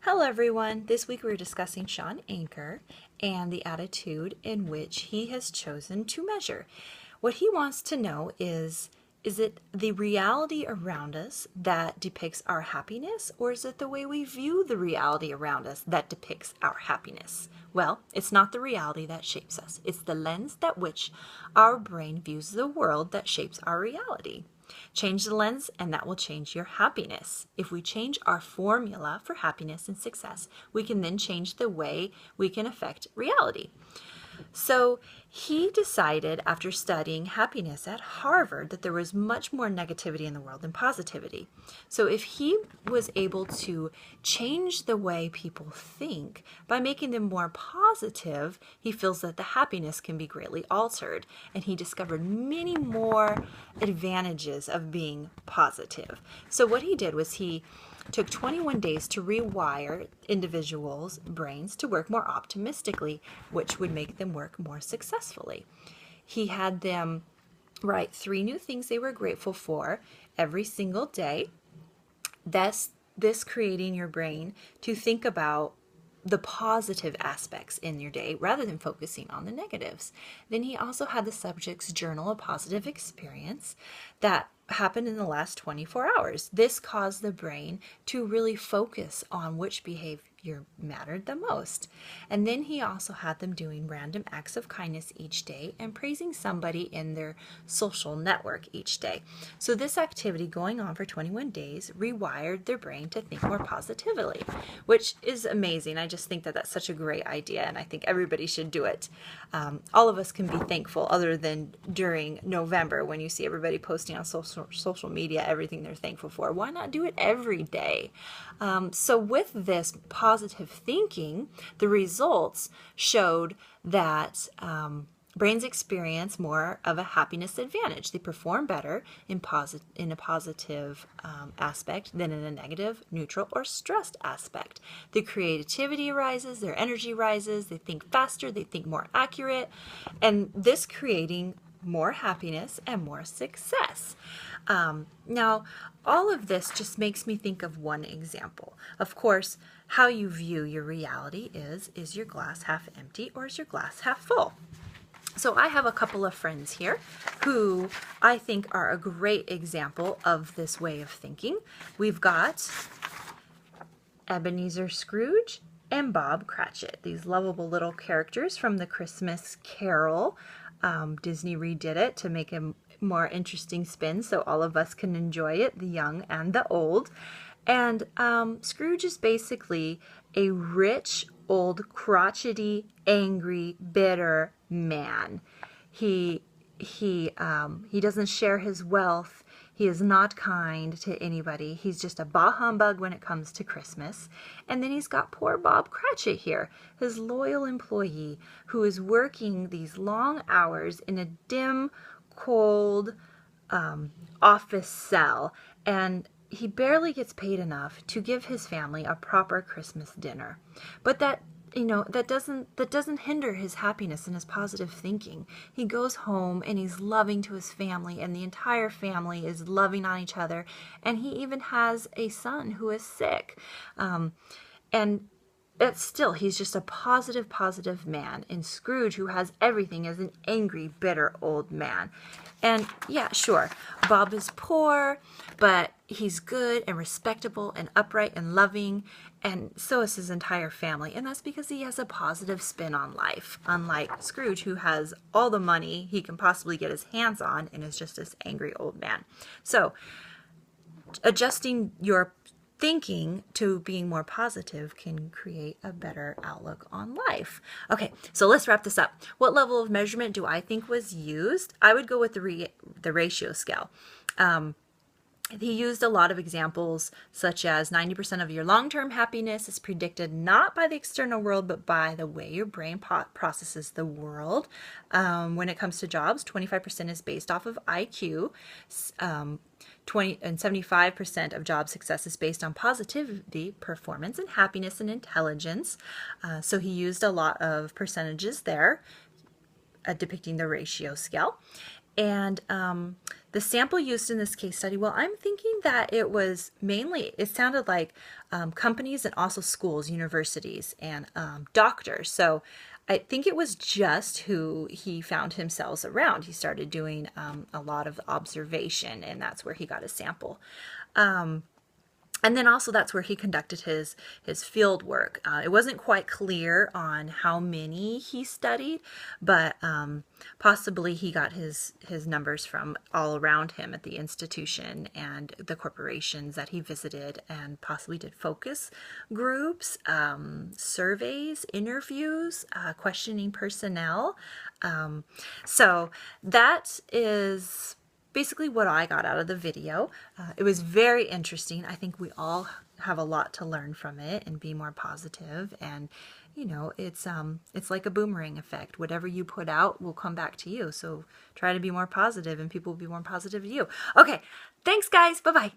Hello everyone. This week we're discussing Sean Anker and the attitude in which he has chosen to measure. What he wants to know is it the reality around us that depicts our happiness, or is it the way we view the reality around us that depicts our happiness? Well, it's not the reality that shapes us. It's the lens that which our brain views the world that shapes our reality. Change the lens and that will change your happiness. If we change our formula for happiness and success, we can then change the way we can affect reality. So he decided after studying happiness at Harvard that there was much more negativity in the world than positivity. So if he was able to change the way people think by making them more positive, he feels that the happiness can be greatly altered. And he discovered many more advantages of being positive. So what he did was he took 21 days to rewire individuals' brains to work more optimistically, which would make them work more successfully. He had them write 3 new things they were grateful for every single day. This creating your brain to think about the positive aspects in your day rather than focusing on the negatives. Then he also had the subjects journal a positive experience that happened in the last 24 hours. This caused the brain to really focus on which behavior mattered the most. And then he also had them doing random acts of kindness each day and praising somebody in their social network each day. So this activity going on for 21 days rewired their brain to think more positively, which is amazing. I just think that that's such a great idea, and I think everybody should do it. All of us can be thankful, other than during November when you see everybody posting on social media everything they're thankful for. Why not do it every day? So with this positive thinking, the results showed that brains experience more of a happiness advantage. They perform better in a positive aspect than in a negative, neutral, or stressed aspect. The creativity rises, their energy rises, they think faster, they think more accurate, and this creating more happiness and more success. Now, all of this just makes me think of one example. Of course, how you view your reality is your glass half empty or is your glass half full? So I have a couple of friends here who I think are a great example of this way of thinking. We've got Ebenezer Scrooge and Bob Cratchit, these lovable little characters from the Christmas Carol. Disney redid it to make a more interesting spin so all of us can enjoy it, the young and the old. And Scrooge is basically a rich, old, crotchety, angry, bitter man. He doesn't share his wealth. He is not kind to anybody. He's just a bah humbug when it comes to Christmas. And then he's got poor Bob Cratchit here, his loyal employee who is working these long hours in a dim, cold office cell, and he barely gets paid enough to give his family a proper Christmas dinner. But that doesn't hinder his happiness and his positive thinking. He goes home and he's loving to his family, and the entire family is loving on each other, and he even has a son who is sick. And but still, he's just a positive man. And Scrooge, who has everything, is an angry, bitter old man. And yeah, sure, Bob is poor, but he's good and respectable and upright and loving, and so is his entire family. And that's because he has a positive spin on life, unlike Scrooge, who has all the money he can possibly get his hands on and is just this angry old man. So adjusting your thinking to being more positive can create a better outlook on life. Okay, so let's wrap this up. What level of measurement do I think was used? I would go with the ratio scale. He used a lot of examples such as 90% of your long-term happiness is predicted not by the external world, but by the way your brain processes the world. When it comes to jobs, 25% is based off of IQ. 75% of job success is based on positivity, performance, and happiness and intelligence. So he used a lot of percentages there, depicting the ratio scale. And the sample used in this case study, well, I'm thinking that it was mainly, it sounded like companies and also schools, universities, and doctors. So I think it was just who he found himself around. He started doing a lot of observation, and that's where he got his sample. And then also that's where he conducted his field work. It wasn't quite clear on how many he studied, but possibly he got his numbers from all around him at the institution and the corporations that he visited, and possibly did focus groups, surveys, interviews, questioning personnel. So that is basically what I got out of the video. It was very interesting. I think we all have a lot to learn from it and be more positive. And you know, it's like a boomerang effect. Whatever you put out will come back to you. So try to be more positive, and people will be more positive to you. Okay, thanks guys. Bye bye.